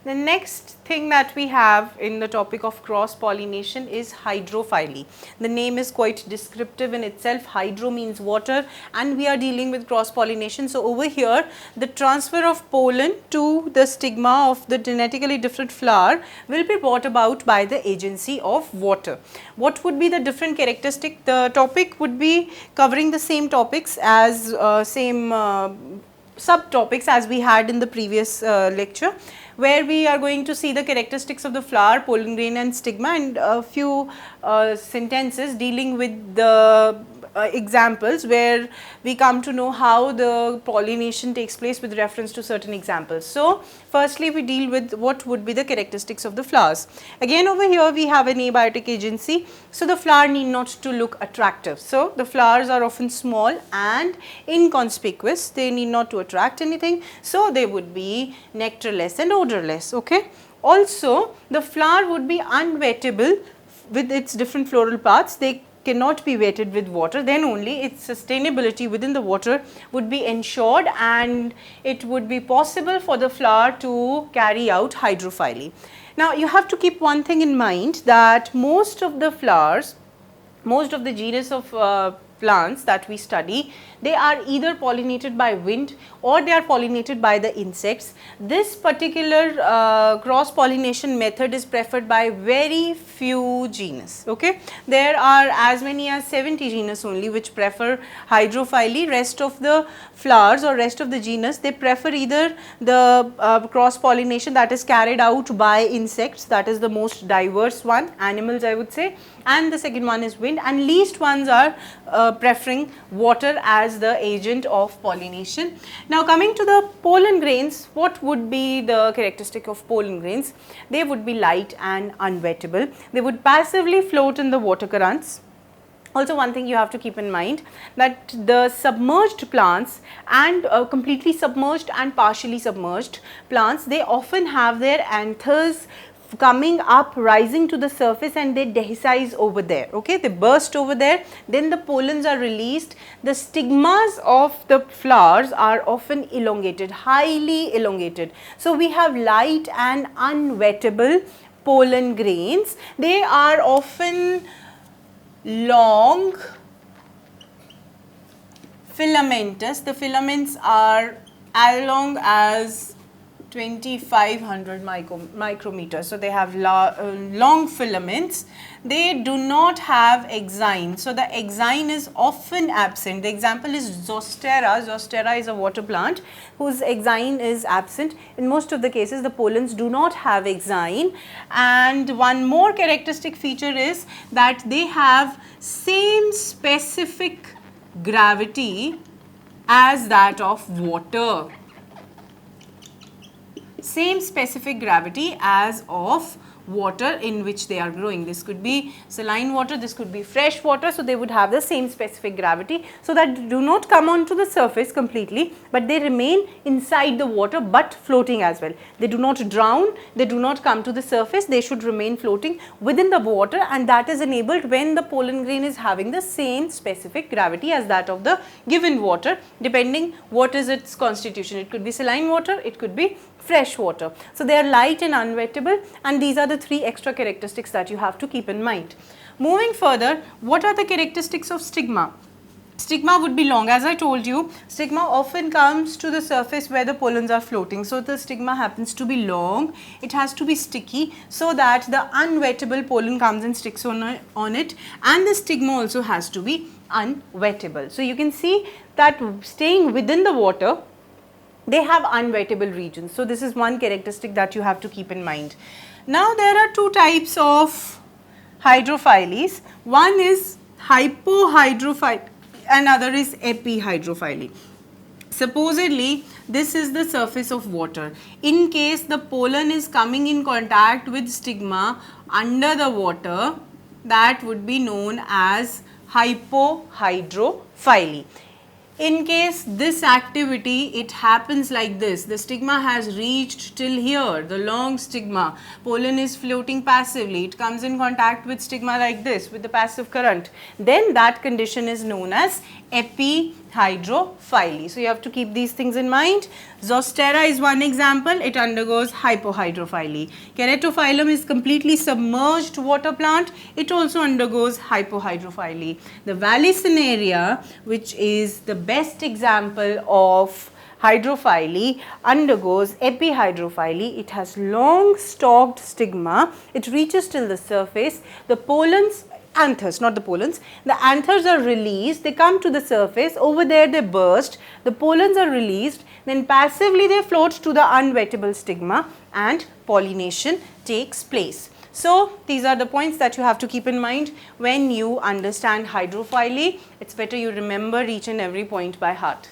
The next thing that we have in the topic of cross pollination is hydrophily. The name is quite descriptive in itself. Hydro means water, and we are dealing with cross pollination. So over here the transfer of pollen to the stigma of the genetically different flower will be brought about by the agency of water. What would be the different characteristic? The topic would be covering the same topics as subtopics as we had in the previous lecture, where we are going to see the characteristics of the flower, pollen grain and stigma, and a few sentences dealing with the examples where we come to know how the pollination takes place with reference to certain examples. So, firstly we deal with what would be the characteristics of the flowers. Again over here we have an abiotic agency, so the flower need not to look attractive. So, the flowers are often small and inconspicuous, they need not to attract anything, so they would be nectarless and odorless. Okay. Also, the flower would be unwettable with its different floral parts. They cannot be wetted with water, then only its sustainability within the water would be ensured, and it would be possible for the flower to carry out hydrophily. Now, you have to keep one thing in mind, that most of the flowers, most of the genus of plants that we study, they are either pollinated by wind or they are pollinated by the insects. This particular cross pollination method is preferred by very few genus. Okay, there are as many as 70 genus only which prefer hydrophily. Rest of the flowers or rest of the genus, they prefer either the cross pollination that is carried out by insects, that is the most diverse one, animals I would say, and the second one is wind, and least ones are preferring water as the agent of pollination. Now, coming to the pollen grains, what would be the characteristic of pollen grains? They would be light and unwettable. They would passively float in the water currents. Also, one thing you have to keep in mind, that the submerged plants and completely submerged and partially submerged plants, they often have their anthers coming up, rising to the surface, and they dehiscize over there. Okay, they burst over there, then the pollens are released. The stigmas of the flowers are often elongated, highly elongated. So, we have light and unwettable pollen grains. They are often long, filamentous. The filaments are as long as 2500 micrometers. So, they have long filaments. They do not have exine. So, the exine is often absent. The example is Zostera. Zostera is a water plant whose exine is absent. In most of the cases, the pollens do not have exine. And one more characteristic feature is that they have same specific gravity as that of water. Same specific gravity as of water in which they are growing. This could be saline water, this could be fresh water. So, they would have the same specific gravity, so that do not come onto the surface completely, but they remain inside the water but floating as well. They do not drown, they do not come to the surface, they should remain floating within the water, and that is enabled when the pollen grain is having the same specific gravity as that of the given water, depending what is its constitution. It could be saline water, it could be fresh water. So, they are light and unwettable, and these are the three extra characteristics that you have to keep in mind. Moving further, what are the characteristics of stigma? Stigma would be long. As I told you, stigma often comes to the surface where the pollens are floating. So, the stigma happens to be long, it has to be sticky, so that the unwettable pollen comes and sticks on it, and the stigma also has to be unwettable. So, you can see that staying within the water, they have unwettable regions. So, this is one characteristic that you have to keep in mind. Now, there are two types of hydrophilies. One is hypohydrophily, another is epihydrophily. Supposedly, this is the surface of water. In case the pollen is coming in contact with stigma under the water, that would be known as hypohydrophily. In case this activity, it happens like this, the stigma has reached till here, the long stigma, pollen is floating passively, it comes in contact with stigma like this with the passive current, then that condition is known as epihydrophily. hydrophily. So you have to keep these things in mind. Zostera is one example. It undergoes hypohydrophily. Keratophyllum is completely submerged water plant. It also undergoes hypohydrophily. The Vallisneria, which is the best example of hydrophily, undergoes epihydrophily. It has long stalked stigma. It reaches till the surface. The pollens, anthers, not the pollens, the anthers are released. They come to the surface. Over there they burst. The pollens are released. Then passively they float to the unwettable stigma and pollination takes place. So these are the points that you have to keep in mind when you understand hydrophily. It's better you remember each and every point by heart.